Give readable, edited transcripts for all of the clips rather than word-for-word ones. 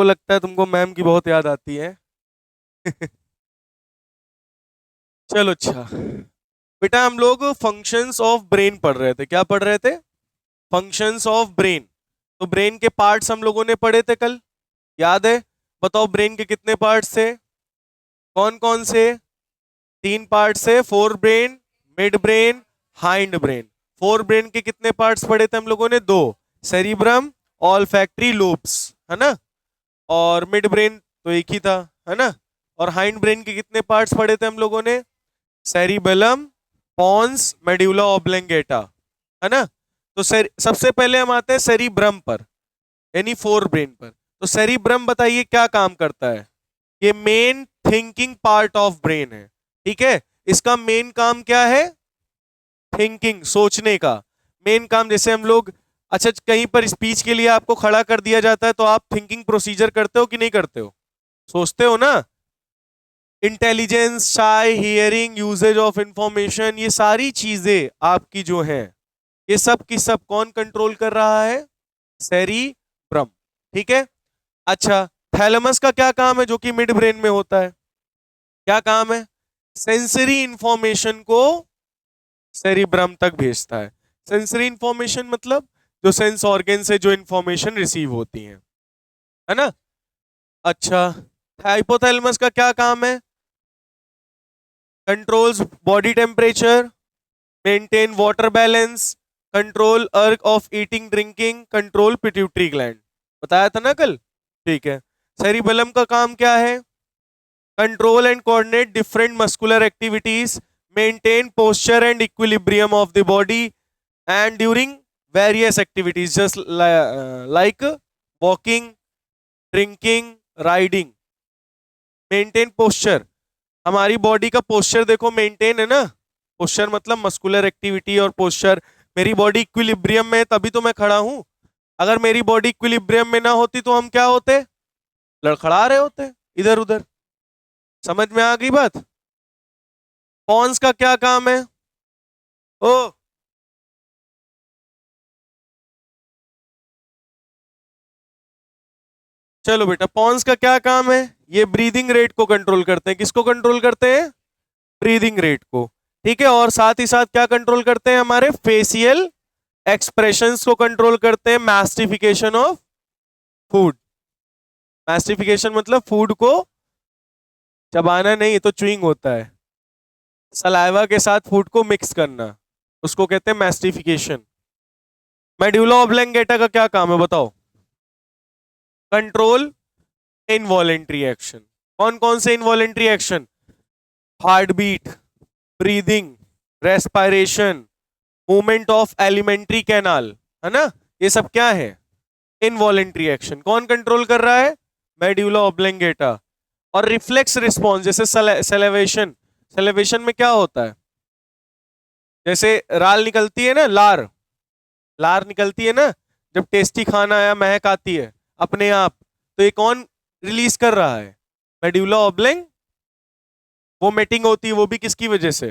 को लगता है तुमको मैम की बहुत याद आती है। चलो अच्छा बेटा, हम लोग फंक्शंस ऑफ ब्रेन पढ़ रहे थे। क्या पढ़ रहे थे? Functions of brain. तो ब्रेन के पार्ट्स हम लोगों ने पढ़े थे कल, याद है? बताओ ब्रेन के कितने पार्ट्स थे? कौन कौन से? 3 पार्ट्स है, fore brain, mid brain, hind brain. Fore brain के कितने पार्ट्स पढ़े थे हम लोगों ने? 2, सेरिब्रम, ऑल्फैक्टरी लोब्स, है ना? और मिड ब्रेन तो एक ही था, है ना? और हाइंड ब्रेन के कितने पार्ट्स पढ़े थे हम लोगों ने? सेरिबेलम, पॉन्स, मेड्यूला ऑब्लंगेटा, है ना? तो सबसे पहले हम आते हैं सेरिब्रम पर, यानी फोर ब्रेन पर। तो सेरिब्रम बताइए क्या काम करता है? ये main thinking part of brain है, ठीक है? इसका मेन काम क्या है? थिंकिंग, सोचने का मेन काम। जैसे हम लोग, अच्छा कहीं पर स्पीच के लिए आपको खड़ा कर दिया जाता है तो आप थिंकिंग प्रोसीजर करते हो कि नहीं करते हो? सोचते हो ना? इंटेलिजेंस, शाई हियरिंग, यूजेज ऑफ इंफॉर्मेशन, ये सारी चीजें आपकी जो है, ये सब की सब कौन कंट्रोल कर रहा है? सेरिब्रम, ठीक है? अच्छा, थैलेमस का क्या काम है जो कि मिड ब्रेन में होता है? क्या काम है? सेंसरी इंफॉर्मेशन को सेरिब्रम तक भेजता है। सेंसरी इंफॉर्मेशन मतलब जो सेंस ऑर्गन से जो इंफॉर्मेशन रिसीव होती है ना? अच्छा, हाइपोथैलेमस का क्या काम है? Controls body temperature, maintain water balance, control urge of eating drinking, control pituitary gland. बताया था ना कल? ठीक है। सेरिबेलम का काम क्या है? Control and coordinate different muscular activities, maintain posture and equilibrium of the body and during various activities just like walking, drinking, riding. Maintain posture, हमारी बॉडी का पोस्चर देखो मेंटेन है ना? पोस्चर मतलब मस्कुलर एक्टिविटी और पोस्चर। मेरी body equilibrium में है तभी तो मैं खड़ा हूं। अगर मेरी बॉडी इक्विलिब्रियम में ना होती तो हम क्या होते? लड़खड़ा रहे होते इधर उधर। समझ में आ गई बात? पॉन्स का क्या काम है? ओ, चलो बेटा, पॉन्स का क्या काम है? ये ब्रीदिंग रेट को कंट्रोल करते हैं। किसको कंट्रोल करते हैं? ब्रीदिंग रेट को, ठीक है? और साथ ही साथ क्या कंट्रोल करते हैं? हमारे फेशियल एक्सप्रेशंस को कंट्रोल करते हैं। मैस्टिफिकेशन ऑफ फूड, मैस्टिफिकेशन मतलब फूड को चबाना नहीं, तो च्युइंग होता है। सलाइवा के साथ फूड को मिक्स करना, उसको कहते हैं मैस्टिफिकेशन। मेड्यूला ऑब्लंगेटा का क्या काम है बताओ? Control involuntary action. कौन कौन से involuntary action? Heart beat, breathing, respiration, movement of alimentary canal, है ना? ये सब क्या है? Involuntary action. कौन कंट्रोल कर रहा है? Medulla oblongata. और रिफ्लेक्स रिस्पॉन्स, जैसे सेलेवेशन, सेलेवेशन में क्या होता है? जैसे राल निकलती है ना, लार, लार निकलती है ना जब टेस्टी खाना या महक आती है अपने आप, तो ये कौन रिलीज कर रहा है? मेड्यूला ऑब्लंग। वोमिटिंग होती है वो भी किसकी वजह से?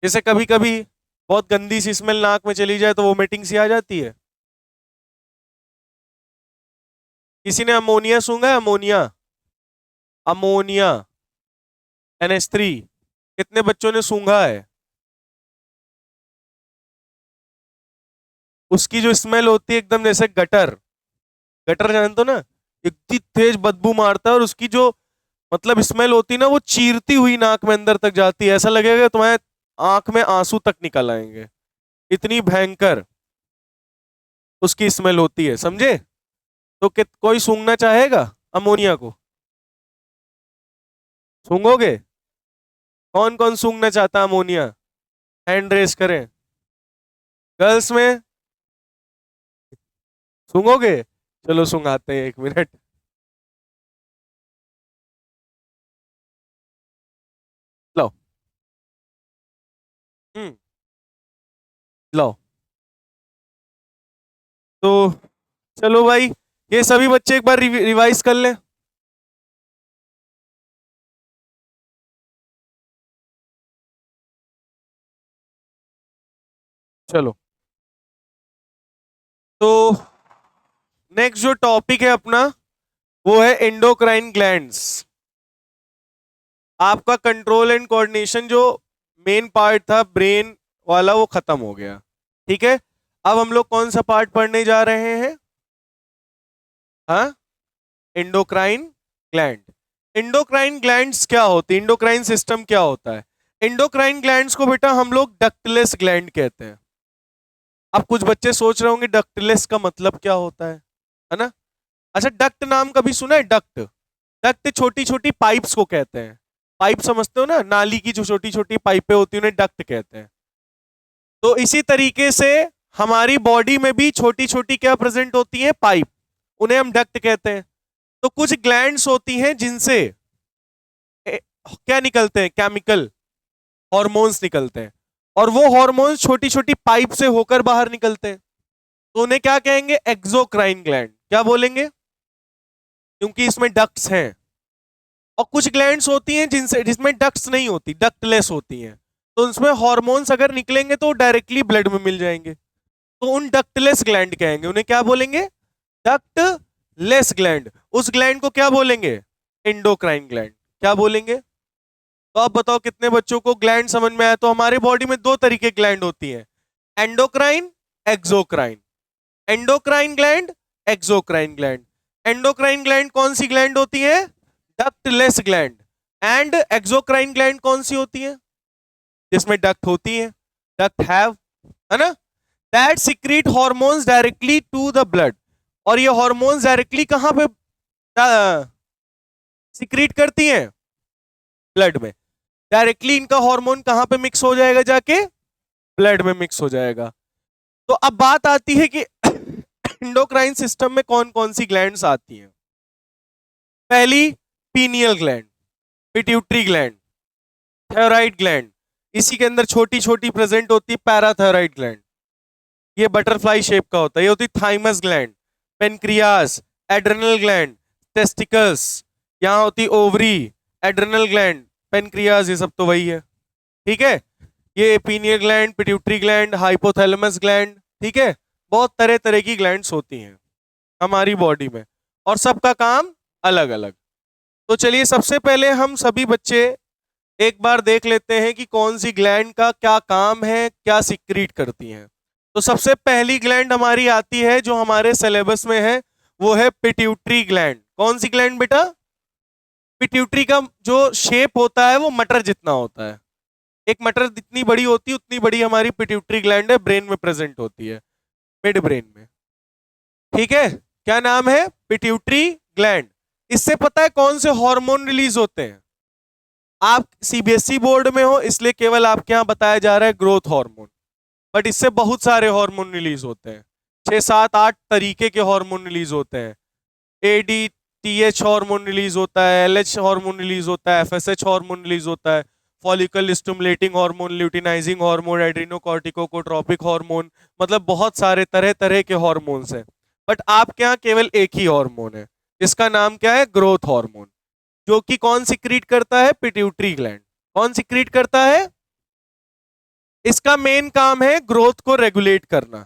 जैसे कभी कभी बहुत गंदी सी स्मेल नाक में चली जाए तो वोमिटिंग सी आ जाती है। किसी ने अमोनिया सूंघा है? अमोनिया, अमोनिया, NH3, कितने बच्चों ने सूंघा है? उसकी जो स्मेल होती है एकदम जैसे गटर, गटर जानते हो ना? इतनी तेज बदबू मारता है और उसकी जो मतलब स्मेल होती है ना, वो चीरती हुई नाक में अंदर तक जाती है। ऐसा लगेगा तुम्हारे आंख में आंसू तक निकल आएंगे, इतनी भयंकर उसकी स्मेल होती है, समझे? तो कोई सूंघना चाहेगा अमोनिया को? सूंघोगे? कौन कौन सूंघना चाहता है अमोनिया? हैंड रेस करें। गर्ल्स में सूंघोगे? चलो सूंघाते हैं, 1 मिनट। लो, लो। तो चलो भाई, ये सभी बच्चे एक बार रिवाइज कर लें। चलो, तो नेक्स्ट जो टॉपिक है अपना, वो है एंडोक्राइन ग्लैंड्स। आपका कंट्रोल एंड कोऑर्डिनेशन जो मेन पार्ट था ब्रेन वाला वो खत्म हो गया। ठीक है, अब हम लोग कौन सा पार्ट पढ़ने जा रहे हैं? हाँ, एंडोक्राइन ग्लैंड। एंडोक्राइन ग्लैंड्स क्या होती है? एंडोक्राइन सिस्टम क्या होता है? एंडोक्राइन ग्लैंड्स को बेटा हम लोग डक्टलेस ग्लैंड कहते हैं। अब कुछ बच्चे सोच रहे होंगे डक्टलेस का मतलब क्या होता है ना? अच्छा, डक्ट नाम कभी सुना है? डक्ट, डक्ट छोटी छोटी पाइप्स को कहते हैं। पाइप समझते हो ना, नाली की जो छोटी छोटी पाइपें होती हैं उन्हें डक्ट कहते हैं। तो इसी तरीके से हमारी बॉडी में भी छोटी छोटी क्या प्रेजेंट होती हैं? पाइप, उन्हें हम डक्ट कहते हैं। तो कुछ ग्लैंड्स होती हैं जिनसे क्या निकलते हैं? केमिकल हॉर्मोन्स निकलते हैं, और वो हॉर्मोन्स छोटी छोटी पाइप से होकर बाहर निकलते हैं। तो उन्हें क्या कहेंगे? Exocrine gland. क्या बोलेंगे? क्योंकि इसमें डक्ट्स हैं। और कुछ ग्लैंड्स होती हैं जिसमें डक्ट्स नहीं होती, डक्टलेस होती हैं। तो उसमें हॉर्मोन्स अगर निकलेंगे तो डायरेक्टली ब्लड में मिल जाएंगे, तो उन डक्टलेस ग्लैंड कहेंगे। उन्हें क्या बोलेंगे? Ductless gland. उस ग्लैंड को क्या बोलेंगे? Endocrine gland. क्या बोलेंगे? तो आप बताओ कितने बच्चों को ग्लैंड समझ में आया? तो हमारे बॉडी में दो तरीके ग्लैंड होती हैं, endocrine, exocrine. Endocrine gland, exocrine gland. Endocrine gland कौन सी ग्लैंड होती है? Ductless gland. And exocrine gland कौन सी होती है? जिसमें डक्ट होती है, डक्ट हैव, है ना? That secrete hormones directly to the blood. और ये हॉर्मोन्स डायरेक्टली कहां पे सिक्रीट करती हैं? ब्लड में। डायरेक्टली इनका हार्मोन कहां पे मिक्स हो जाएगा? जाके ब्लड में मिक्स हो जाएगा। तो अब बात आती है कि एंडोक्राइन सिस्टम में कौन कौन सी ग्लैंड्स आती हैं। पहली, pineal gland, pituitary gland, thyroid gland. इसी के अंदर छोटी छोटी प्रेजेंट होती है पैराथायराइड ग्लैंड, ये बटरफ्लाई शेप का होता है। ये होती thymus gland, pancreas, adrenal gland, testicles. यहां होती ओवरी, एड्रेनल ग्लैंड, पेनक्रियास, ये सब तो वही है। ठीक है, ये pineal gland, pituitary gland, hypothalamus gland. ठीक है, बहुत तरह तरह की ग्लैंड्स होती हैं हमारी बॉडी में, और सबका काम अलग अलग। तो चलिए सबसे पहले हम सभी बच्चे एक बार देख लेते हैं कि कौन सी ग्लैंड का क्या काम है, क्या सिक्रीट करती हैं। तो सबसे पहली ग्लैंड हमारी आती है जो हमारे सिलेबस में है, वो है पिट्यूटरी ग्लैंड। कौन सी ग्लैंड बेटा? पिट्यूटरी का जो शेप होता है वो मटर जितना होता है। एक मटर जितनी बड़ी होती है उतनी बड़ी हमारी पिट्यूटरी ग्लैंड है, ब्रेन में प्रेजेंट होती है, मिड ब्रेन में। ठीक है, क्या नाम है? Pituitary gland. इससे पता है कौन से हार्मोन रिलीज होते हैं? आप सीबीएसई बोर्ड में हो इसलिए केवल आपके यहां बताया जा रहा है ग्रोथ हार्मोन, बट इससे बहुत सारे हार्मोन रिलीज होते हैं। 6 7 8 तरीके के हार्मोन रिलीज होते हैं। एडीटीएच हार्मोन रिलीज होता है, एलएच हार्मोन रिलीज होता है, एफएसएच हार्मोन रिलीज होता है, follicle stimulating hormone, luteinizing hormone, adrenocorticotropic hormone. मतलब बहुत सारे तरह तरह के हार्मोन्स हैं, बट आपके यहाँ केवल एक ही हार्मोन है, इसका नाम क्या है? ग्रोथ हार्मोन, जो कि कौन सिक्रीट करता है? Pituitary gland. कौन सिक्रीट करता है? इसका मेन काम है ग्रोथ को रेगुलेट करना,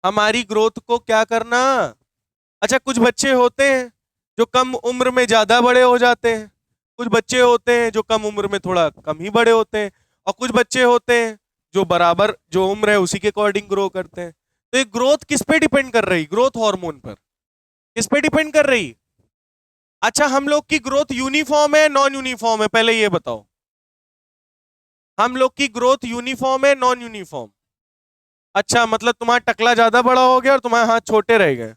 हमारी ग्रोथ को क्या करना। अच्छा, कुछ बच्चे होते हैं जो कम उम्र में ज्यादा बड़े हो जाते हैं, कुछ बच्चे होते हैं जो कम उम्र में थोड़ा कम ही बड़े होते हैं, और कुछ बच्चे होते हैं जो बराबर जो उम्र है उसी के अकॉर्डिंग ग्रो करते हैं। तो ये ग्रोथ किस पे डिपेंड कर रही? ग्रोथ हार्मोन पर। किस पे डिपेंड कर रही? अच्छा, हम लोग की ग्रोथ यूनिफॉर्म है नॉन यूनिफॉर्म है? पहले ये बताओ, हम लोग की ग्रोथ यूनिफॉर्म है नॉन यूनिफॉर्म? अच्छा, मतलब तुम्हारा टकला ज्यादा बड़ा हो गया और तुम्हारे हाथ छोटे रह गए,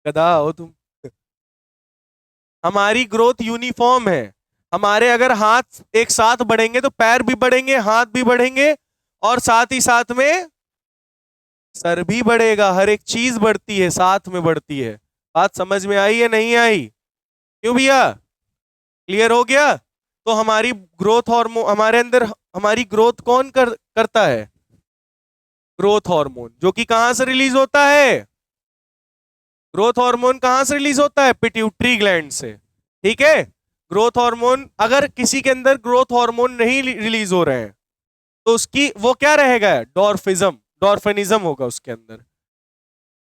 गधा हो तुम। हमारी ग्रोथ यूनिफॉर्म है। हमारे अगर हाथ एक साथ बढ़ेंगे तो पैर भी बढ़ेंगे, हाथ भी बढ़ेंगे, और साथ ही साथ में सर भी बढ़ेगा। हर एक चीज बढ़ती है, साथ में बढ़ती है। बात समझ में आई या नहीं आई? क्यों भैया, क्लियर हो गया? तो हमारी ग्रोथ हार्मोन, हमारे अंदर हमारी ग्रोथ कौन करता है? ग्रोथ हार्मोन, जो कि कहां से रिलीज होता है? ग्रोथ हार्मोन कहां से रिलीज होता है? पिट्यूटरी ग्लैंड से। ठीक है, ग्रोथ हार्मोन, अगर किसी के अंदर ग्रोथ हार्मोन नहीं रिलीज हो रहे हैं तो उसकी वो क्या रहेगा? डॉर्फिज्म, डॉर्फेनिज्म होगा उसके अंदर।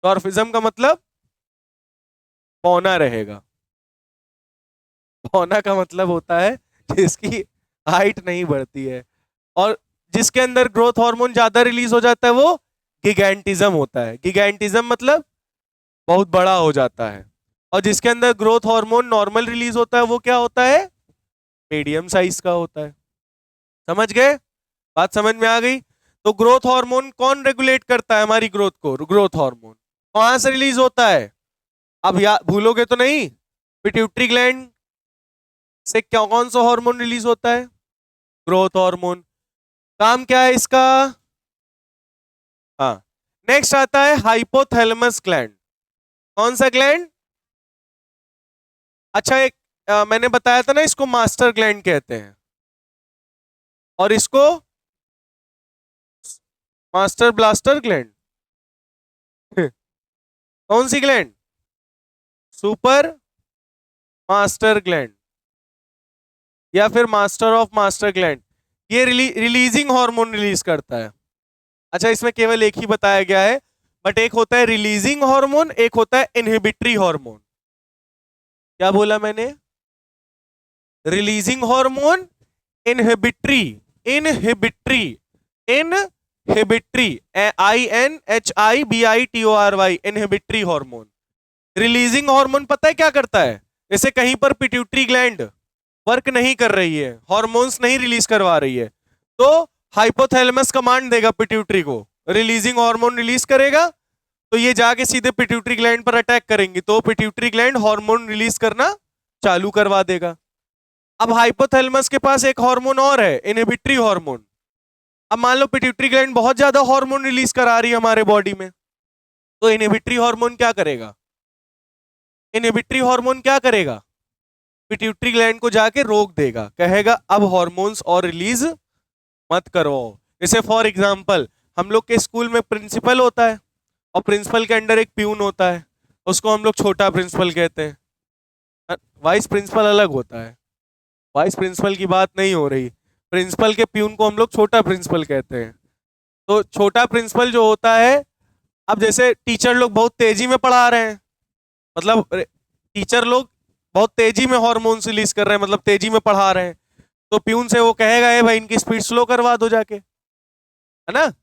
डॉर्फिज्म का मतलब पौना रहेगा। पौना का मतलब होता है जिसकी हाइट नहीं बढ़ती है, और जिसके अंदर ग्रोथ हार्मोन ज्यादा रिलीज हो जाता है वो गिगैंटिज्म होता है। गिगैंटिज्म मतलब बहुत बड़ा हो जाता है, और जिसके अंदर ग्रोथ हार्मोन नॉर्मल रिलीज होता है वो क्या होता है, मीडियम साइज का होता है। समझ गए? बात समझ में आ गई? तो ग्रोथ हार्मोन कौन रेगुलेट करता है हमारी ग्रोथ को? ग्रोथ हार्मोन कहां से रिलीज होता है? अब या भूलोगे तो नहीं, पिट्यूटरी ग्लैंड से क्या, कौन सा हार्मोन रिलीज होता है? Growth hormone. काम क्या है इसका? हाँ। नेक्स्ट आता है हाइपोथैलेमस ग्लैंड। कौन सा ग्लैंड? अच्छा, एक मैंने बताया था ना, इसको मास्टर ग्लैंड कहते हैं, और इसको मास्टर ब्लास्टर ग्लैंड। कौन सी ग्लैंड? सुपर मास्टर ग्लैंड, या फिर मास्टर ऑफ मास्टर ग्लैंड। ये रिलीजिंग हार्मोन रिलीज करता है। अच्छा, इसमें केवल एक ही बताया गया है, बट एक होता है रिलीजिंग हार्मोन, एक होता है इनहिबिटरी हार्मोन। क्या बोला मैंने? Releasing hormone, inhibitory, inhibitory, inhibitory, INHIBITORY, inhibitory hormone. Releasing hormone पता है क्या करता है? जैसे कहीं पर पिट्यूटरी ग्लैंड वर्क नहीं कर रही है, हॉर्मोन्स नहीं रिलीज करवा रही है, तो हाइपोथैलेमस कमांड देगा पिट्यूटरी को, रिलीजिंग हार्मोन रिलीज करेगा, तो ये जाके सीधे पिट्यूटरी ग्लैंड पर अटैक करेंगी, तो पिट्यूटरी ग्लैंड हार्मोन रिलीज करना चालू करवा देगा। अब हाइपोथैलेमस के पास एक हार्मोन और है, इनहिबिटरी हार्मोन। अब मान लो पिट्यूटरी ग्लैंड बहुत ज्यादा हार्मोन रिलीज करा रही है हमारे बॉडी में, तो इनहिबिटरी हार्मोन क्या करेगा? इनहिबिटरी हार्मोन क्या करेगा? पिट्यूटरी ग्लैंड को जाके रोक देगा, कहेगा अब हार्मोन्स और रिलीज मत करवाओ। जैसे फॉर एग्जांपल, हम लोग के स्कूल में प्रिंसिपल होता है, और प्रिंसिपल के अंडर एक प्यून होता है, उसको हम लोग छोटा प्रिंसिपल कहते हैं। वाइस प्रिंसिपल अलग होता है, वाइस प्रिंसिपल की बात नहीं हो रही। प्रिंसिपल के प्यून को हम लोग छोटा प्रिंसिपल कहते हैं। तो छोटा प्रिंसिपल जो होता है, अब जैसे टीचर लोग बहुत तेजी में पढ़ा रहे हैं, मतलब टीचर लोग बहुत तेजी में हॉर्मोन्स रिलीज कर रहे हैं, मतलब तेजी में पढ़ा रहे हैं, तो प्यून से वो कहेगा ए भाई इनकी स्पीड स्लो करवा दो जाके, है ना,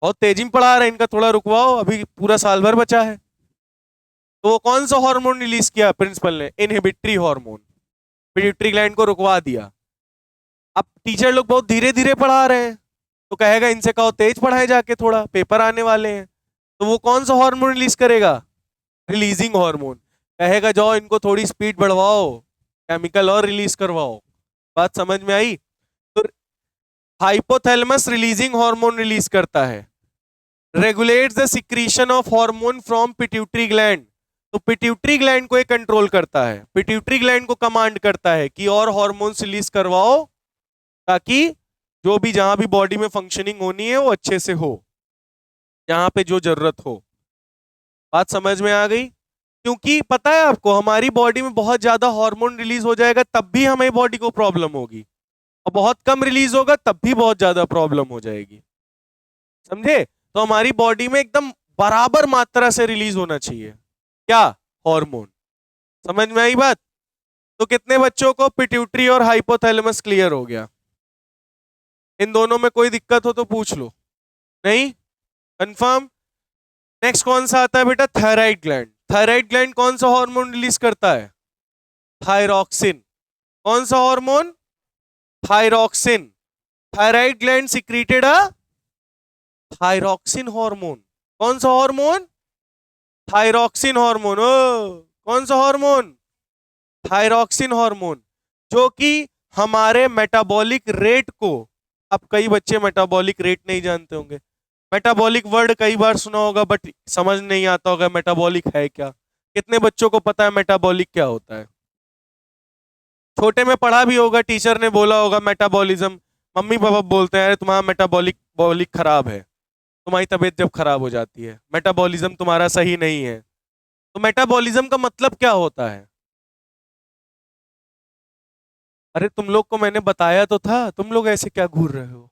बहुत तेजी में पढ़ा रहे हैं, इनका थोड़ा रुकवाओ, अभी पूरा साल भर बचा है। तो वो कौन सा हार्मोन रिलीज किया प्रिंसिपल ने? Inhibitory hormone. पिट्यूटरी ग्लैंड को रुकवा दिया। अब टीचर लोग बहुत धीरे धीरे पढ़ा रहे हैं, तो कहेगा इनसे कहो तेज पढ़ाए जाके, थोड़ा पेपर आने वाले हैं, तो वो कौन सा हार्मोन रिलीज करेगा? Releasing hormone. कहेगा जाओ इनको थोड़ी स्पीड बढ़वाओ, केमिकल और रिलीज करवाओ। बात समझ में आई? तो हाइपोथैलेमस रिलीजिंग हार्मोन रिलीज करता है, regulates the secretion of hormone from pituitary gland. तो पिट्यूटरी ग्लैंड को ये कंट्रोल करता है, पिट्यूटरी ग्लैंड को कमांड करता है कि और हार्मोन्स रिलीज करवाओ, ताकि जो भी जहां भी बॉडी में फंक्शनिंग होनी है वो अच्छे से हो, जहां पे जो जरूरत हो। बात समझ में आ गई? क्योंकि पता है आपको, हमारी बॉडी में बहुत ज्यादा हार्मोन रिलीज हो जाएगा तब भी हमें बॉडी को प्रॉब्लम होगी, और बहुत कम रिलीज होगा तब भी बहुत ज्यादा प्रॉब्लम हो जाएगी। समझे? तो हमारी बॉडी में एकदम बराबर मात्रा से रिलीज होना चाहिए क्या? हार्मोन। समझ में आई बात? तो कितने बच्चों को पिट्यूटरी और हाइपोथैलेमस क्लियर हो गया? इन दोनों में कोई दिक्कत हो तो पूछ लो। नहीं? कंफर्म? नेक्स्ट कौन सा आता है बेटा? Thyroid gland. थायराइड ग्लैंड कौन सा हार्मोन रिलीज करता है? थायरॉक्सिन। कौन सा hormone? Thyroxine. Thyroid gland secreted a thyroxine hormone. कौन सा हार्मोन? Thyroxine hormone. ओ, कौन सा हार्मोन? थायरॉक्सिन हार्मोन, जो कि हमारे मेटाबॉलिक रेट को, अब कई बच्चे मेटाबॉलिक रेट नहीं जानते होंगे, मेटाबॉलिक वर्ड कई बार सुना होगा बट समझ नहीं आता होगा मेटाबॉलिक है क्या। कितने बच्चों को पता है मेटाबॉलिक क्या होता है? छोटे में पढ़ा भी होगा, टीचर ने बोला होगा मेटाबॉलिज्म, मम्मी पापा बोलते हैं अरे तुम्हारा मेटाबॉलिक बॉलिक खराब है, तुम्हारी तबीयत जब खराब हो जाती है, मेटाबॉलिज्म तुम्हारा सही नहीं है। तो मेटाबॉलिज्म का मतलब क्या होता है? अरे तुम लोग को मैंने बताया तो था, तुम लोग ऐसे क्या घूर रहे हो?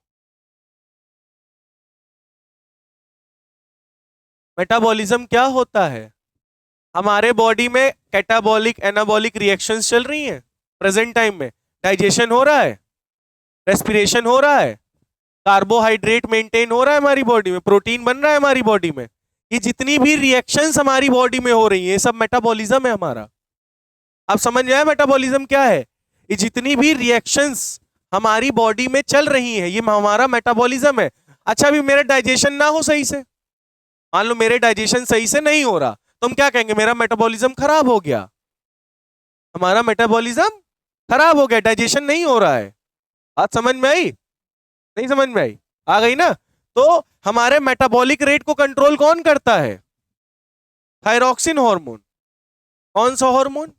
मेटाबॉलिज्म क्या होता है? हमारे बॉडी में कैटाबॉलिक एनाबॉलिक रिएक्शंस चल रही हैं प्रेजेंट टाइम में। डाइजेशन हो रहा है, रेस्पिरेशन हो रहा है, कार्बोहाइड्रेट मेंटेन हो रहा है हमारी बॉडी में, प्रोटीन बन रहा है हमारी बॉडी में। ये जितनी भी रिएक्शंस हमारी बॉडी में हो रही है, ये सब मेटाबॉलिज्म है हमारा। आप समझ में आया मेटाबॉलिज्म क्या है? ये जितनी भी रिएक्शंस हमारी बॉडी में चल रही हैं, ये हमारा मेटाबॉलिज्म है। अच्छा, अभी मेरा डाइजेशन ना हो सही से, मान लो मेरे डाइजेशन सही से नहीं हो रहा, तो हम क्या कहेंगे? मेरा मेटाबॉलिज्म खराब हो गया, हमारा मेटाबॉलिज्म खराब हो गया, डाइजेशन नहीं हो रहा है। बात समझ में आई? नहीं समझ में आई? आ गई ना? तो हमारे मेटाबॉलिक रेट को कंट्रोल कौन करता है? Thyroxine hormone. कौन सा हार्मोन?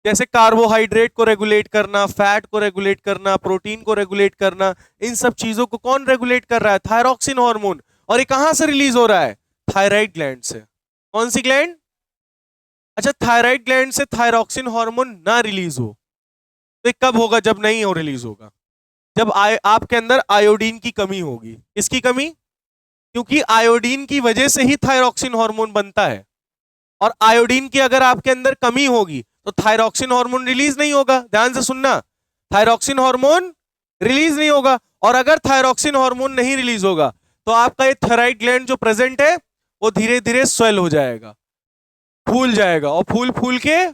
जैसे कार्बोहाइड्रेट को रेगुलेट करना, फैट को रेगुलेट करना, प्रोटीन को रेगुलेट करना, इन सब चीजों को कौन रेगुलेट कर रहा है? Thyroxine hormone. और ये कहां से रिलीज हो रहा है? थायराइड ग्लैंड से। कौन सी ग्लैंड? अच्छा, थायराइड ग्लैंड से थायरॉक्सिन हार्मोन ना रिलीज हो तो ये कब होगा? जब नहीं हो रिलीज होगा, जब आपके अंदर आयोडीन की कमी होगी। किसकी कमी? क्योंकि आयोडीन की वजह से ही थायरॉक्सिन हार्मोन बनता है, और आयोडीन की अगर आपके अंदर कमी होगी तो थायरॉक्सिन हार्मोन रिलीज नहीं होगा। ध्यान से सुनना, थायरॉक्सिन हार्मोन रिलीज नहीं होगा, और अगर थायरॉक्सिन हार्मोन नहीं रिलीज होगा तो आपका ये थायराइड ग्लैंड जो प्रेजेंट है वो धीरे धीरे स्वेल हो जाएगा, फूल जाएगा, और फूल फूल के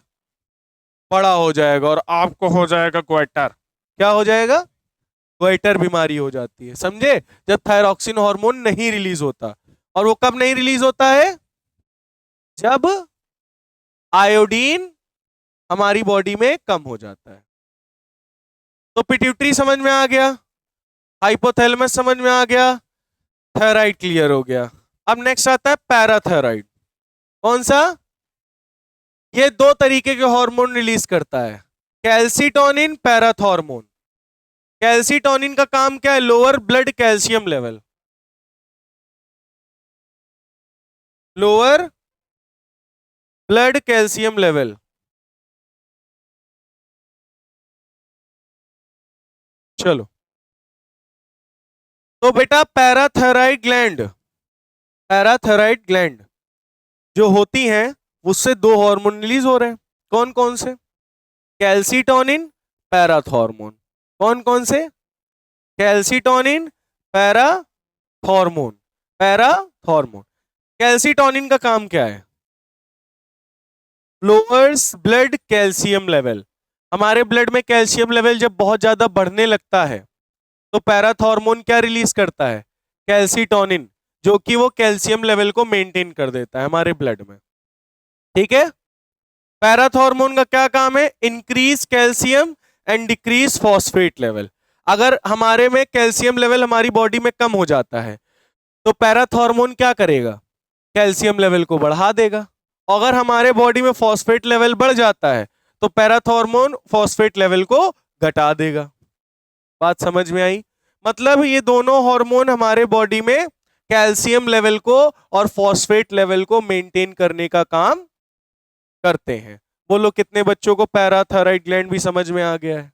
बड़ा हो जाएगा, और आपको हो जाएगा क्वेटर। क्या हो जाएगा? क्वेटर बीमारी हो जाती है, समझे? जब थायरॉक्सिन हार्मोन नहीं रिलीज होता। और वो कब नहीं रिलीज होता है? जब आयोडीन हमारी बॉडी में कम हो जाता है। तो पिट्यूटरी समझ में आ गया, हाइपोथैलेमस समझ में आ गया, थायराइड क्लियर हो गया। अब नेक्स्ट आता है पैराथायराइड। कौन सा? ये दो तरीके के हार्मोन रिलीज करता है, कैल्सीटोनिन, पैराथॉर्मोन। कैल्सीटोनिन का काम क्या है? Lower blood calcium level, lower blood calcium level. चलो, तो बेटा पैराथायराइड ग्लैंड, पैराथायराइड ग्लैंड जो होती हैं उससे दो हार्मोन रिलीज हो रहे हैं। कौन कौन से? Calcitonin, parathormone. कौन कौन से? Calcitonin, parathormone, parathormone. कैल्सीटोनिन का काम क्या है? Lowers blood calcium level. हमारे ब्लड में कैल्शियम लेवल जब बहुत ज्यादा बढ़ने लगता है तो पैराथॉर्मोन क्या रिलीज करता है? कैल्सीटोनिन, जो कि वो कैल्शियम लेवल को मेंटेन कर देता है हमारे ब्लड में। ठीक है? पैराथॉर्मोन का क्या काम है? Increase calcium and decrease phosphate level. अगर हमारे में कैल्शियम लेवल हमारी बॉडी में कम हो जाता है तो पैराथॉर्मोन क्या करेगा? कैल्शियम लेवल को बढ़ा देगा। अगर हमारे बॉडी में फॉस्फेट लेवल बढ़ जाता है तो पैराथॉर्मोन फॉस्फेट लेवल को घटा देगा। बात समझ में आई? मतलब ये दोनों हार्मोन हमारे बॉडी में कैल्शियम लेवल को और फॉस्फेट लेवल को मेंटेन करने का काम करते हैं। बोलो कितने बच्चों को पैराथायराइड ग्लैंड भी समझ में आ गया है?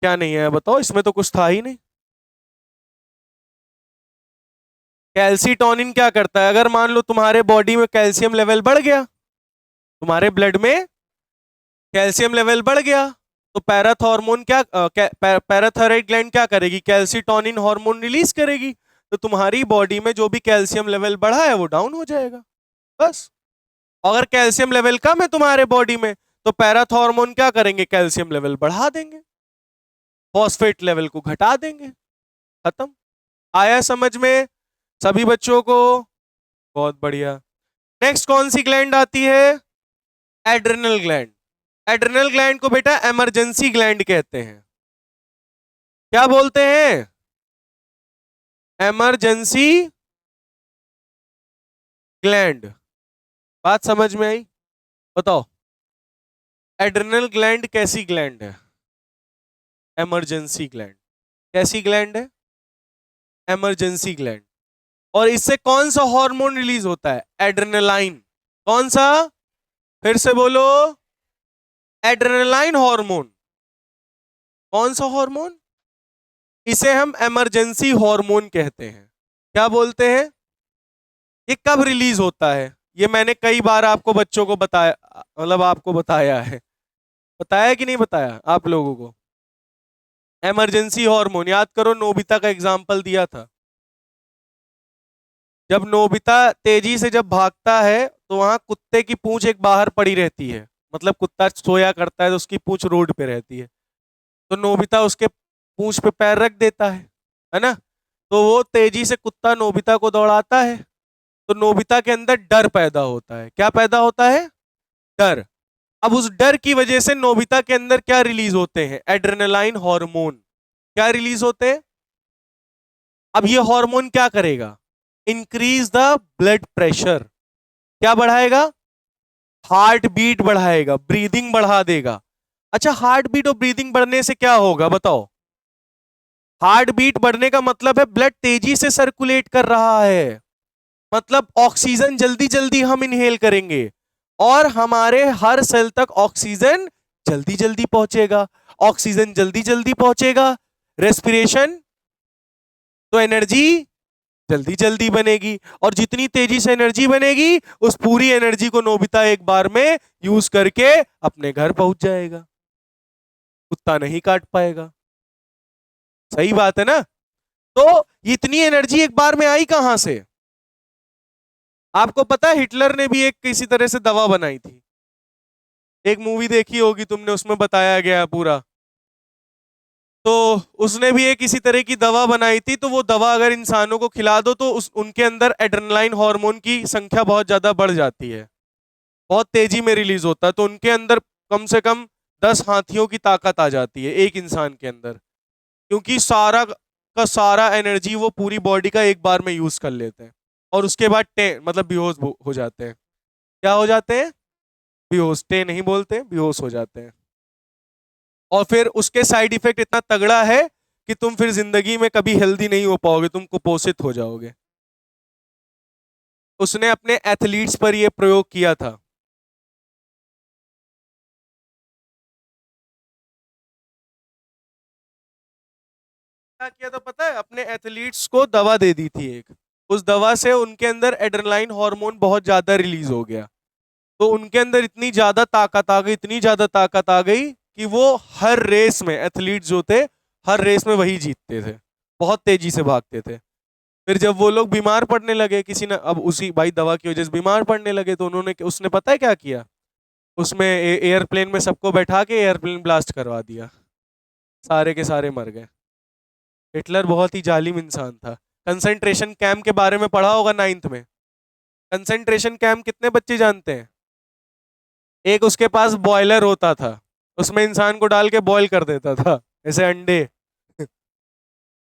क्या नहीं है बताओ, इसमें तो कुछ था ही नहीं। कैल्सीटोनिन क्या करता है? अगर मान लो तुम्हारे बॉडी में कैल्शियम लेवल बढ़ गया, तुम्हारे ब्लड में कैल्शियम लेवल बढ़ गया, तो पैराथॉर्मोन क्या पैराथायराइड ग्लैंड क्या करेगी? कैल्सीटोनिन हार्मोन रिलीज करेगी, तो तुम्हारी बॉडी में जो भी कैल्शियम लेवल बढ़ा है वो डाउन हो जाएगा। बस। अगर कैल्शियम लेवल कम है तुम्हारे बॉडी में तो पैराथॉर्मोन क्या करेंगे? कैल्शियम लेवल बढ़ा देंगे, फॉस्फेट लेवल को घटा देंगे। खत्म। आया समझ में सभी बच्चों को? बहुत बढ़िया। नेक्स्ट कौन सी ग्लैंड आती है? Adrenal gland. एड्रिनल ग्लैंड को बेटा इमरजेंसी ग्लैंड कहते हैं। क्या बोलते हैं? Emergency gland. बात समझ में आई? बताओ, एड्रिनल ग्लैंड कैसी ग्लैंड है? Emergency gland. कैसी ग्लैंड है? Emergency gland. और इससे कौन सा हार्मोन रिलीज होता है? एड्रेनालाइन। कौन सा? फिर से बोलो, एड्रेनालाइन हार्मोन। कौन सा हार्मोन? इसे हम इमरजेंसी हार्मोन कहते हैं। क्या बोलते हैं? ये कब रिलीज होता है? ये मैंने कई बार आपको बच्चों को बताया, मतलब आपको बताया है, बताया कि नहीं बताया आप लोगों को? इमरजेंसी हार्मोन याद करो, नोबिता का एग्जाम्पल दिया था। जब नोबिता तेजी से जब भागता है तो वहां कुत्ते की पूंछ एक बाहर पड़ी रहती है, मतलब कुत्ता सोया करता है तो उसकी पूंछ रोड पे रहती है, तो नोबिता उसके पूंछ पे पैर रख देता है ना? तो वो तेजी से कुत्ता नोबिता को दौड़ाता है, तो नोबिता के अंदर डर पैदा होता है। क्या पैदा होता है? डर। अब उस डर की वजह से नोबिता के अंदर क्या रिलीज होते हैं? Adrenaline hormone. क्या रिलीज होते हैं? अब ये हार्मोन क्या करेगा? Increase the blood pressure. क्या बढ़ाएगा? हार्ट बीट बढ़ाएगा, ब्रीदिंग बढ़ा देगा। अच्छा, हार्ट बीट और ब्रीदिंग बढ़ने से क्या होगा बताओ? हार्ट बीट बढ़ने का मतलब है ब्लड तेजी से सर्कुलेट कर रहा है, मतलब ऑक्सीजन जल्दी जल्दी हम इनहेल करेंगे और हमारे हर सेल तक ऑक्सीजन जल्दी जल्दी पहुंचेगा। ऑक्सीजन जल्दी जल्दी पहुंचेगा, रेस्पिरेशन, तो एनर्जी जल्दी जल्दी बनेगी, और जितनी तेजी से एनर्जी बनेगी उस पूरी एनर्जी को नोबिता एक बार में यूज करके अपने घर पहुंच जाएगा, कुत्ता नहीं काट पाएगा। सही बात है ना? तो इतनी एनर्जी एक बार में आई कहां से? आपको पता है हिटलर ने भी एक किसी तरह से दवा बनाई थी, एक मूवी देखी होगी तुमने, उसमें बताया गया पूरा। तो उसने भी एक इसी तरह की दवा बनाई थी, तो वो दवा अगर इंसानों को खिला दो तो उनके अंदर एड्रेनलाइन हार्मोन की संख्या बहुत ज्यादा बढ़ जाती है, बहुत तेजी में रिलीज होता है, तो उनके अंदर कम से कम 10 हाथियों की ताकत आ जाती है एक इंसान के अंदर, क्योंकि सारा का सारा एनर्जी वो पूरी बॉडी का एक बार में यूज कर लेते हैं, और उसके बाद मतलब बेहोश हो जाते हैं। क्या हो जाते हैं? बेहोश। नहीं बोलते, बेहोश हो जाते हैं। और फिर उसके साइड इफेक्ट इतना तगड़ा है कि तुम फिर जिंदगी में कभी हेल्दी नहीं हो पाओगे, तुम कुपोषित हो जाओगे। उसने अपने एथलीट्स पर यह प्रयोग किया था। क्या किया था पता है? अपने एथलीट्स को दवा दे दी थी एक, उस दवा से उनके अंदर एड्रेनालाइन हार्मोन बहुत ज्यादा रिलीज हो गया, तो उनके अंदर इतनी ज्यादा ताकत आ गई, इतनी ज्यादा ताकत आ गई कि वो हर रेस में, एथलीट जो थे हर रेस में वही जीतते थे, बहुत तेजी से भागते थे। फिर जब वो लोग बीमार पड़ने लगे, किसी ने अब उसी भाई दवा की वजह से बीमार पड़ने लगे, तो उन्होंने उसने पता है क्या किया? उसमें एयरप्लेन में सबको बैठा के एयरप्लेन ब्लास्ट करवा दिया, सारे के सारे मर गए। हिटलर बहुत ही जालिम इंसान था। कंसंट्रेशन कैंप के बारे में पढ़ा होगा 9th में। कंसंट्रेशन कैंप कितने बच्चे जानते हैं? एक उसके पास बॉयलर होता था, उसमें इंसान को डाल के बॉयल कर देता था, ऐसे अंडे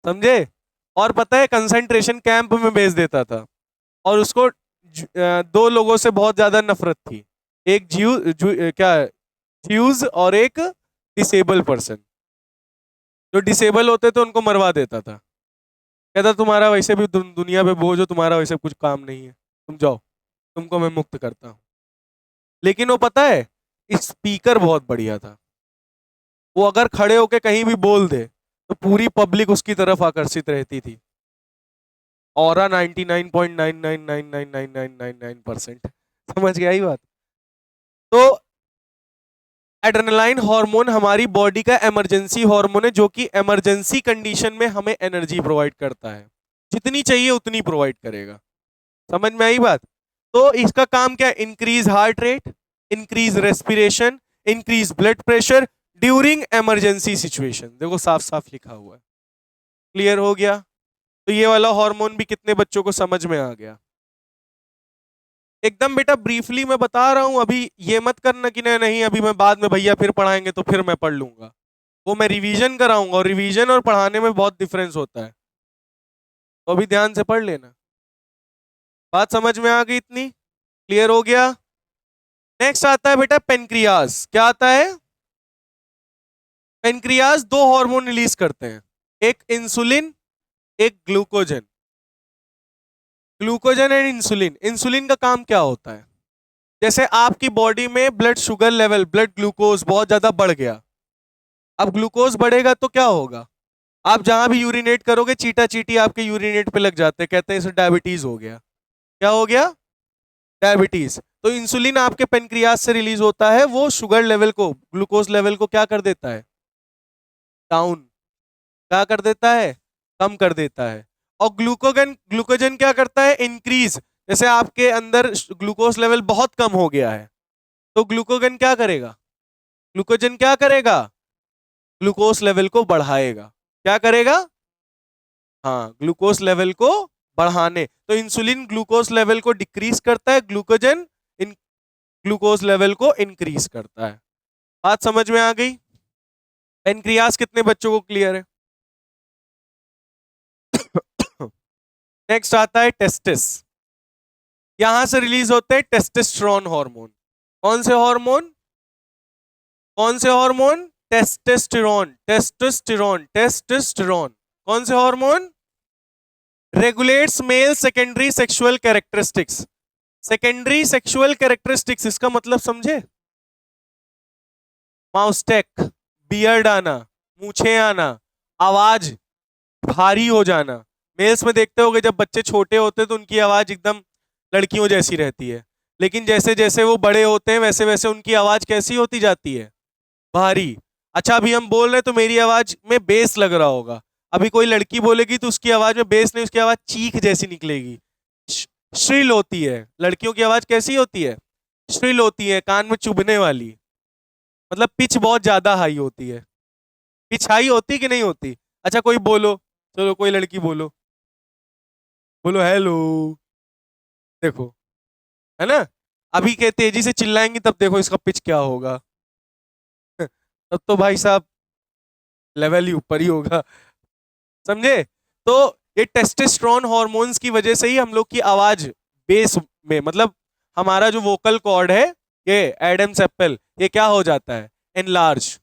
समझे? और पता है कंसंट्रेशन कैंप में भेज देता था, और उसको दो लोगों से बहुत ज्यादा नफरत थी, एक क्या ज्यूज और एक डिसेबल पर्सन। जो डिसेबल होते थे उनको मरवा देता था, कहता तुम्हारा वैसे भी दुनिया पे बोझ हो, तुम्हारा वैसे कुछ काम नहीं है, तुम जाओ, तुमको मैं मुक्त करता हूं। लेकिन वो पता है स्पीकर बहुत बढ़िया था, वो अगर खड़े होके कहीं भी बोल दे तो पूरी पब्लिक उसकी तरफ आकर्षित रहती थी। ऑरा 99.99999999% समझ गया ही बात? तो एड्रेनालाइन हार्मोन हमारी बॉडी का इमरजेंसी हार्मोन है, जो कि इमरजेंसी कंडीशन में हमें एनर्जी प्रोवाइड करता है, जितनी चाहिए उतनी प्रोवाइड करेगा। समझ में आई बात? तो इसका काम क्या है? Increase heart rate, increase respiration, increase blood pressure during emergency situation. देखो साफ साफ लिखा हुआ है। क्लियर हो गया? तो ये वाला हार्मोन भी कितने बच्चों को समझ में आ गया? एकदम बेटा ब्रीफली मैं बता रहा हूं, अभी ये मत करना कि नहीं नहीं अभी मैं बाद में भैया फिर पढ़ाएंगे तो फिर मैं पढ़ लूंगा। वो मैं रिवीजन कराऊंगा, और रिवीजन और पढ़ाने में बहुत डिफरेंस होता है, तो अभी ध्यान से पढ़ लेना। बात समझ में आ गई इतनी? क्लियर हो गया? नेक्स्ट आता है बेटा पेनक्रियाज। क्या आता है? पेनक्रियाज दो हार्मोन रिलीज करते हैं, एक इंसुलिन, एक glucagon. Glucagon and insulin. Insulin का काम क्या होता है? जैसे आपकी बॉडी में blood sugar level, blood glucose बहुत ज्यादा बढ़ गया, अब ग्लूकोज बढ़ेगा तो क्या होगा? आप जहां भी यूरिनेट करोगे चीटा चीटी आपके यूरिनेट पे लग जाते हैं, कहते हैं इसे डायबिटीज हो गया। क्या हो गया? डायबिटीज। तो इंसुलिन आपके पेनक्रियास से रिलीज होता है, वो शुगर लेवल को, ग्लूकोज लेवल को क्या कर देता है? डाउन। क्या कर देता है? कम कर देता है। और ग्लूकोगन ग्लूकोजन क्या करता है? इंक्रीज। जैसे आपके अंदर ग्लूकोज लेवल बहुत कम हो गया है, तो ग्लूकोगन क्या करेगा? ग्लूकोजन क्या करेगा? ग्लूकोज लेवल को बढ़ाएगा। क्या करेगा? हाँ, ग्लूकोज लेवल को बढ़ाने। तो इंसुलिन ग्लूकोज लेवल को डिक्रीज करता है, ग्लूकोजन इन ग्लूकोज लेवल को इंक्रीज करता है। बात समझ में आ गई? पेनक्रियास कितने बच्चों को क्लियर है? नेक्स्ट आता है टेस्टिस। यहां से रिलीज होते हैं टेस्टोस्टेरोन हार्मोन। कौन से हार्मोन? कौन से हार्मोन? Testosterone, testosterone, testosterone. कौन से hormone? Regulates male secondary sexual characteristics. Secondary sexual characteristics इसका मतलब समझे? माउस्टेक, बियर्ड आना, मूछें आना, आवाज भारी हो जाना। मेल्स में देखते होगे जब बच्चे छोटे होते हैं तो उनकी आवाज एकदम लड़कियों जैसी रहती है, लेकिन जैसे जैसे वो बड़े होते हैं वैसे वैसे उनकी आवाज कैसी होती जाती है? भारी। अच्छा, अभी हम बोल रहे हैं तो मेरी आवाज में बेस लग रहा होगा, अभी कोई लड़की बोलेगी तो उसकी आवाज में बेस नहीं, उसकी आवाज चीख जैसी निकलेगी, श्रिल होती है। लड़कियों की आवाज कैसी होती है? श्रिल होती है, कान में चुभने वाली, मतलब पिच बहुत ज्यादा हाई होती है। पिच हाई होती कि नहीं होती? अच्छा कोई बोलो, चलो कोई लड़की बोलो, बोलो हेलो। देखो, है ना? अभी के तेजी से चिल्लाएंगी तब देखो इसका पिच क्या होगा। तब तो भाई साहब लेवल ही ऊपर ही होगा। समझे? तो ये टेस्टोस्टेरोन हार्मोन्स की वजह से ही हम लोग की आवाज बेस में, मतलब हमारा जो वोकल कॉर्ड है, ये एडम्स एप्पल, ये क्या हो जाता है? एनलार्ज,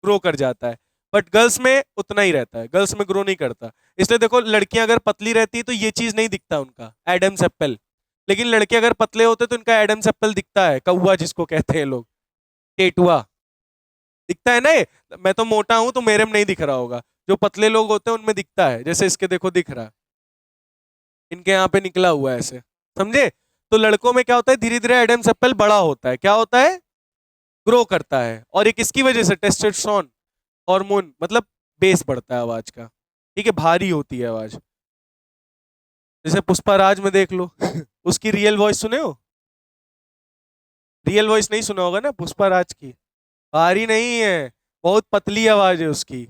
ग्रो कर जाता है। बट गर्ल्स में उतना ही रहता है, गर्ल्स में ग्रो नहीं करता। इसलिए देखो लड़कियां अगर पतली रहती है तो ये चीज नहीं दिखता उनका, एडम्स एप्पल। लेकिन लड़के अगर पतले होते तो इनका एडम्स एप्पल दिखता है, कौवा जिसको कहते हैं लोग, टेटुआ दिखता है ना ये? मैं तो मोटा हूं तो मेरे में नहीं दिख रहा होगा, जो पतले लोग होते हैं उनमें दिखता है, जैसे इसके देखो दिख रहा है, इनके यहाँ पे निकला हुआ है ऐसे। समझे? तो लड़कों में क्या होता है, धीरे धीरे एडम्स एप्पल बड़ा होता है, क्या होता है? ग्रो करता है। और ये किसकी वजह से? टेस्टोस्टेरोन हार्मोन, मतलब बेस बढ़ता है आवाज का। ठीक है, भारी होती है आवाज। जैसे पुष्पा राज में देख लो उसकी रियल वॉइस सुने हो? रियल वॉइस नहीं सुना होगा ना पुष्पा राज की? भारी नहीं है, बहुत पतली आवाज है उसकी।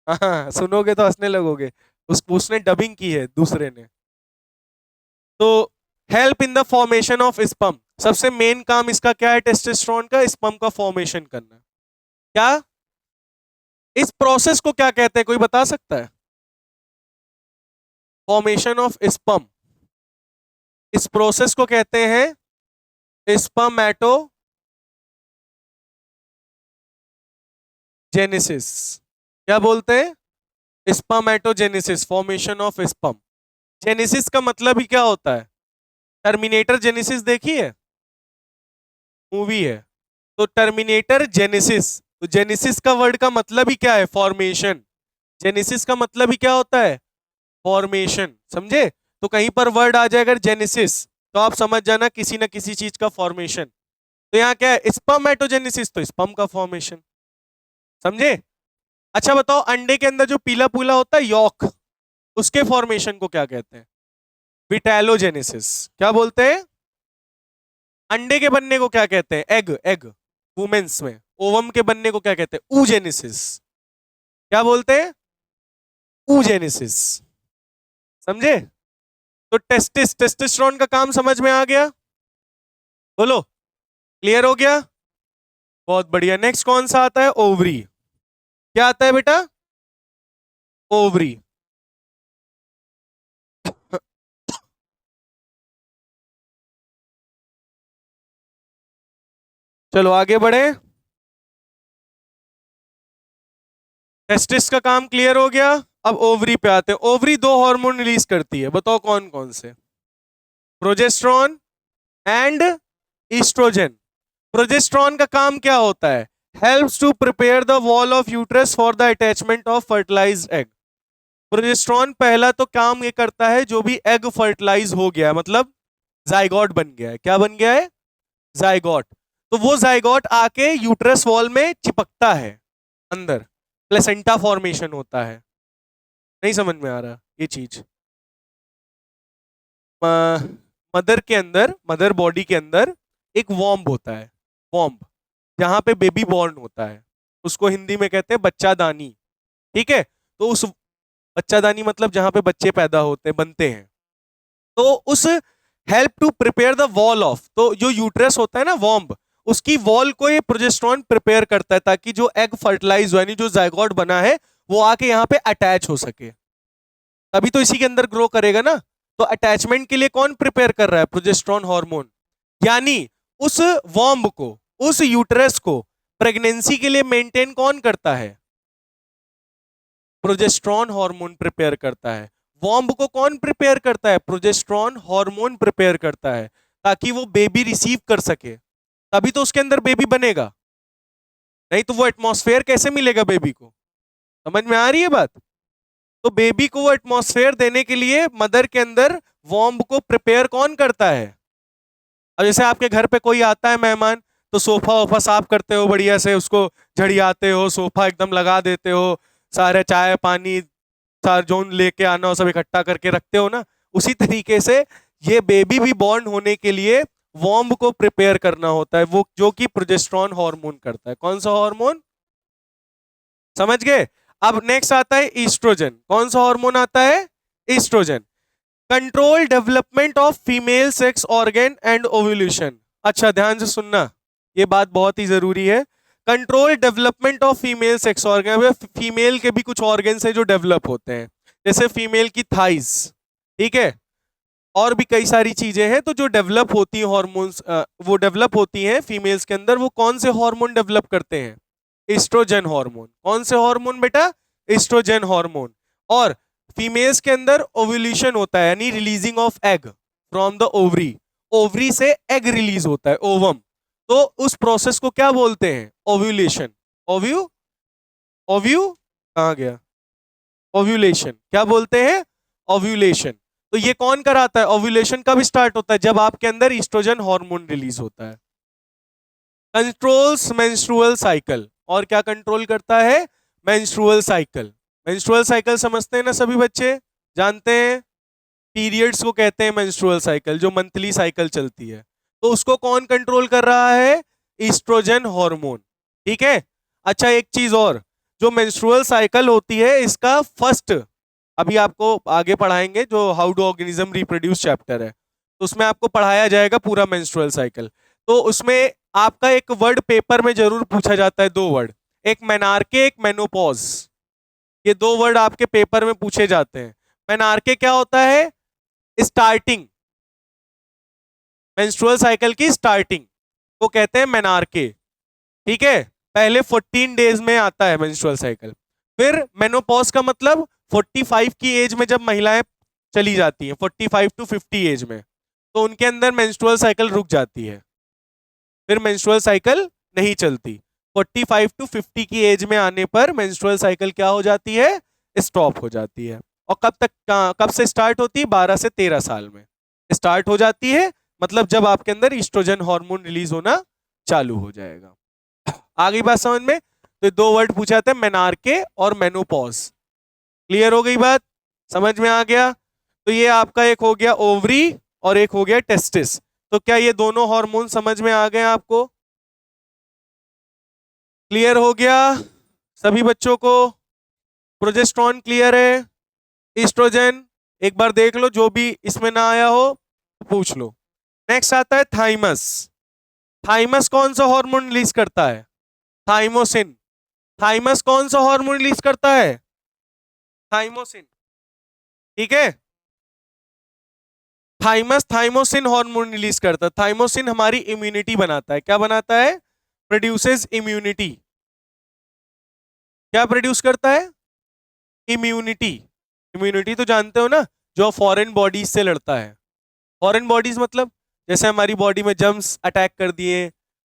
हाँ, सुनोगे तो हंसने लगोगे। उसने डबिंग की है दूसरे ने। तो help in the formation of sperm, सबसे मेन काम इसका क्या है? टेस्टोस्टेरोन का स्पर्म का फॉर्मेशन करना। क्या इस प्रोसेस को क्या कहते हैं, कोई बता सकता है? फॉर्मेशन ऑफ स्पर्म, इस प्रोसेस को कहते हैं स्पर्मेटोजेनेसिस। क्या बोलते हैं? Spermatogenesis, formation of sperm. Genesis का मतलब ही क्या होता है? टर्मिनेटर जेनेसिस देखी है? मूवी है। तो टर्मिनेटर जेनेसिस, तो जेनेसिस का वर्ड का मतलब ही क्या है? फॉर्मेशन। जेनेसिस का मतलब ही क्या होता है? फॉर्मेशन। समझे? तो कहीं पर वर्ड आ जाए अगर जेनेसिस, तो आप समझ जाना किसी ना किसी चीज का फॉर्मेशन। तो यहाँ क्या है? स्पर्मेटोजेनेसिस, तो स्पर्म का फॉर्मेशन। समझे? अच्छा बताओ, अंडे के अंदर जो पीला पूला होता है यॉक, उसके फॉर्मेशन को क्या कहते हैं? विटेलोजेनेसिस। क्या बोलते हैं? अंडे के बनने को क्या कहते हैं? एग, एग वुमेन्स में। ओवम के बनने को क्या कहते हैं? ऊजेनेसिस। क्या बोलते हैं? ऊजेनेसिस। समझे? तो टेस्टोस्टेरोन का काम समझ में आ गया? बोलो, क्लियर हो गया? बहुत बढ़िया। नेक्स्ट कौन सा आता है? ओवरी। क्या आता है बेटा? ओवरी। चलो आगे बढ़े। टेस्टिस का काम क्लियर हो गया, अब ओवरी पे आते हैं। ओवरी दो हार्मोन रिलीज करती है, बताओ कौन कौन से? Progesterone and oestrogen. प्रोजेस्टेरॉन का काम क्या होता है? Helps to prepare the wall of uterus for the attachment of fertilised egg. Progesterone पहला तो काम ये करता है, जो भी एग फर्टिलाइज हो गया, मतलब जाइगोट बन गया है। क्या बन गया है? जाइगोट। तो वो जाइगोट आके यूट्रस वॉल में चिपकता है, अंदर प्लेसेंटा फॉर्मेशन होता है। नहीं समझ में आ रहा ये चीज? मदर के अंदर, मदर बॉडी के अंदर एक वॉम्ब होता है, वॉम्ब, जहां पे बेबी बॉर्न होता है, उसको हिंदी में कहते हैं बच्चादानी। ठीक है, तो उस बच्चादानी मतलब जहां पे बच्चे पैदा होते बनते हैं, तो उस help to prepare the wall of, तो जो यूट्रस होता है ना वॉम्ब, उसकी वॉल को ये प्रोजेस्टेरोन प्रिपेयर करता है ताकि जो एग फर्टिलाइज यानी जो जाइगोट बना है वो आके यहाँ पे अटैच हो सके, तभी तो इसी के अंदर ग्रो करेगा ना। तो अटैचमेंट के लिए कौन प्रिपेयर कर रहा है? Progesterone hormone. यानी उस वॉम्ब को, उस यूट्रस को प्रेगनेंसी के लिए मेंटेन कौन करता है? प्रोजेस्टेरोन हार्मोन प्रिपेयर करता है। वॉम्ब को कौन प्रिपेयर करता है? प्रोजेस्टेरोन हार्मोन प्रिपेयर करता है ताकि वो बेबी रिसीव कर सके, तभी तो उसके अंदर बेबी बनेगा, नहीं तो वो एटमॉस्फेयर कैसे मिलेगा बेबी को? समझ में आ रही है बात? तो बेबी को वो एटमॉस्फेयर देने के लिए मदर के अंदर वॉम्ब को प्रिपेयर कौन करता है? अब जैसे आपके घर पे कोई आता है मेहमान, तो सोफा वोफा साफ करते हो बढ़िया से, उसको झड़ियाते हो, सोफा एकदम लगा देते हो, सारे चाय पानी सार जोन लेके आना हो सब इकट्ठा करके रखते हो ना। उसी तरीके से ये बेबी भी बॉर्न होने के लिए वॉम्ब को प्रिपेयर करना होता है, वो जो कि प्रोजेस्टेरोन हार्मोन करता है। कौन सा हार्मोन? समझ गए? अब नेक्स्ट आता है ईस्ट्रोजन। कौन सा हार्मोन आता है? Oestrogen. Control development of female sex organ and ovulation. अच्छा ध्यान से सुनना, ये बात बहुत ही जरूरी है। Control development of female sex organ, female के भी कुछ ऑर्गन्स हैं जो डेवलप होते हैं, जैसे फीमेल की थाइज, ठीक है, और भी कई सारी चीजें हैं तो जो डेवलप होती हैं हॉर्मोन्स, वो डेवलप होती हैं फीमेल्स के अंदर। वो कौन से हार्मोन डेवलप करते हैं? Oestrogen hormone. कौन से हार्मोन बेटा? Oestrogen hormone. और फीमेल्स के अंदर ओव्यूलेशन होता है, यानी releasing of egg from the ovary, ovary से एग रिलीज होता है, ओवम। तो उस प्रोसेस को क्या बोलते हैं? ओव्यूलेशन। ओव्यू ओव्यू कहाँ गया? ओव्यूलेशन। क्या बोलते हैं? ओव्यूलेशन। तो ये कौन कराता है? ओव्यूलेशन कब स्टार्ट होता है? जब आपके अंदर ईस्ट्रोजन हार्मोन रिलीज होता है। Controls menstrual cycle. और क्या कंट्रोल करता है? Menstrual cycle. मेंस्ट्रुअल साइकिल समझते हैं ना सभी बच्चे? जानते हैं? पीरियड्स को कहते हैं मेंस्ट्रुअल साइकिल, जो मंथली साइकिल चलती है। तो उसको कौन कंट्रोल कर रहा है? Oestrogen hormone. ठीक है। अच्छा एक चीज और, जो मेंस्ट्रुअल साइकिल होती है इसका फर्स्ट, अभी आपको आगे पढ़ाएंगे जो how do organism reproduce chapter है, तो उसमें आपको पढ़ाया जाएगा पूरा मेंस्ट्रुअल साइकिल। तो उसमें आपका एक वर्ड पेपर में जरूर पूछा जाता है, दो वर्ड, एक मेनार्के एक मेनोपॉज। ये दो वर्ड आपके पेपर में पूछे जाते हैं। मेनार्के क्या होता है? स्टार्टिंग, मेंस्ट्रुअल साइकिल की स्टार्टिंग को कहते हैं मेनार्के। ठीक है, पहले 14 डेज में आता है मेंस्ट्रुअल साइकिल। फिर मेनोपॉज का मतलब 45 की एज में जब महिलाएं चली जाती हैं, 45 टू 50 एज में, तो उनके अंदर मेंस्ट्रुअल साइकिल रुक जाती है, फिर मेंस्ट्रुअल साइकिल नहीं चलती। 45 टू 50 की एज में आने पर मेंस्ट्रुअल साइकिल क्या हो जाती है? स्टॉप हो जाती है। और कब तक, कब से स्टार्ट होती है? 12 से 13 साल में स्टार्ट हो जाती है, मतलब जब आपके अंदर ईस्ट्रोजन हार्मोन रिलीज होना चालू हो जाएगा। आ गई बात समझ में? तो दो वर्ड पूछा जाता है, मेनार्के और मेनोपॉज। क्लियर हो गई बात? समझ में आ गया? तो ये आपका एक हो गया ओवरी और एक हो गया टेस्टिस। तो क्या ये दोनों हार्मोन समझ में आ गए आपको? क्लियर हो गया सभी बच्चों को? प्रोजेस्टेरोन क्लियर है? ईस्ट्रोजन एक बार देख लो, जो भी इसमें ना आया हो पूछ लो। नेक्स्ट आता है थाइमस। थाइमस कौन सा हार्मोन रिलीज करता है? थाइमोसिन। थाइमस कौन सा हार्मोन रिलीज करता है? थाइमोसिन। ठीक है, थाइमस थाइमोसिन हार्मोन रिलीज करता है। थाइमोसिन हमारी इम्यूनिटी बनाता है। क्या बनाता है? Produces immunity. क्या प्रोड्यूस करता है? इम्यूनिटी। इम्यूनिटी तो जानते हो ना, जो फॉरेन बॉडीज से लड़ता है। फॉरेन बॉडीज मतलब जैसे हमारी बॉडी में जर्म्स अटैक कर दिए,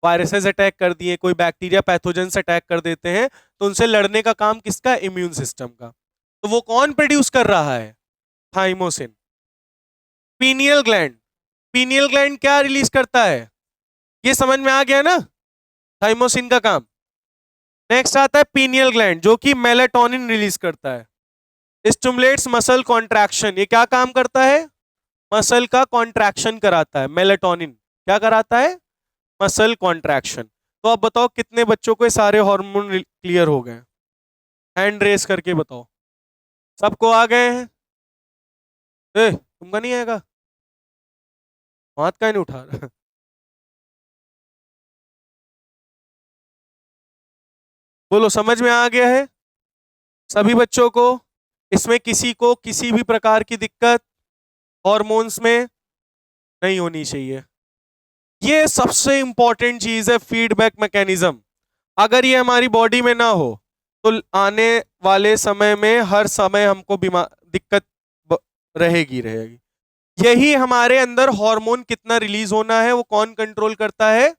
वायरसेस अटैक कर दिए, कोई बैक्टीरिया पैथोजेंस अटैक कर देते हैं, तो उनसे लड़ने का काम किसका? इम्यून सिस्टम का। तो वो कौन प्रोड्यूस कर रहा है? Thymosin. Pineal gland. Pineal gland क्या रिलीज करता है, ये समझ में आ गया ना, थाइमोसिन का काम। नेक्स्ट आता है पीनियल ग्लैंड जो कि मेलाटोनिन रिलीज करता है। स्टिमुलेट्स मसल कॉन्ट्रैक्शन, ये क्या काम करता है, मसल का कॉन्ट्रैक्शन कराता है। मेलाटोनिन क्या कराता है, मसल कॉन्ट्रैक्शन। तो अब बताओ कितने बच्चों को ये सारे हार्मोन क्लियर हो गए, हैंड रेस करके बताओ। सबको आ गए हैं? तुमका नहीं आएगा, हाथ का नहीं उठा रहा। बोलो समझ में आ गया है सभी बच्चों को? इसमें किसी को किसी भी प्रकार की दिक्कत हॉर्मोन्स में नहीं होनी चाहिए। ये सबसे इंपॉर्टेंट चीज है, फीडबैक मैकेनिज्म। अगर ये हमारी बॉडी में ना हो तो आने वाले समय में हर समय हमको बीमार दिक्कत रहेगी रहेगी। यही हमारे अंदर हार्मोन कितना रिलीज होना है वो कौन कंट्रोल करता है,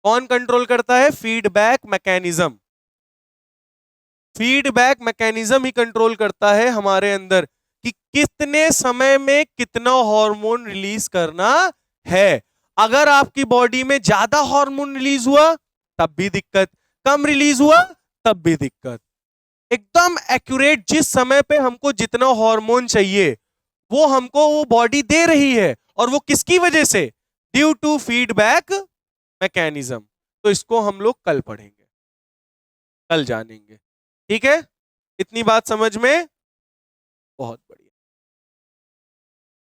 कौन कंट्रोल करता है, फीडबैक मैकेनिज्म। फीडबैक मैकेनिज्म ही कंट्रोल करता है हमारे अंदर कि कितने समय में कितना हार्मोन रिलीज करना है। अगर आपकी बॉडी में ज्यादा हार्मोन रिलीज हुआ तब भी दिक्कत, कम रिलीज हुआ तब भी दिक्कत। एकदम एक्यूरेट जिस समय पे हमको जितना हार्मोन चाहिए वो हमको वो बॉडी दे रही है, और वो किसकी वजह से, ड्यू टू फीडबैक मैकेनिज्म। तो इसको हम लोग कल पढ़ेंगे, कल जानेंगे, ठीक है? इतनी बात समझ में? बहुत बढ़िया।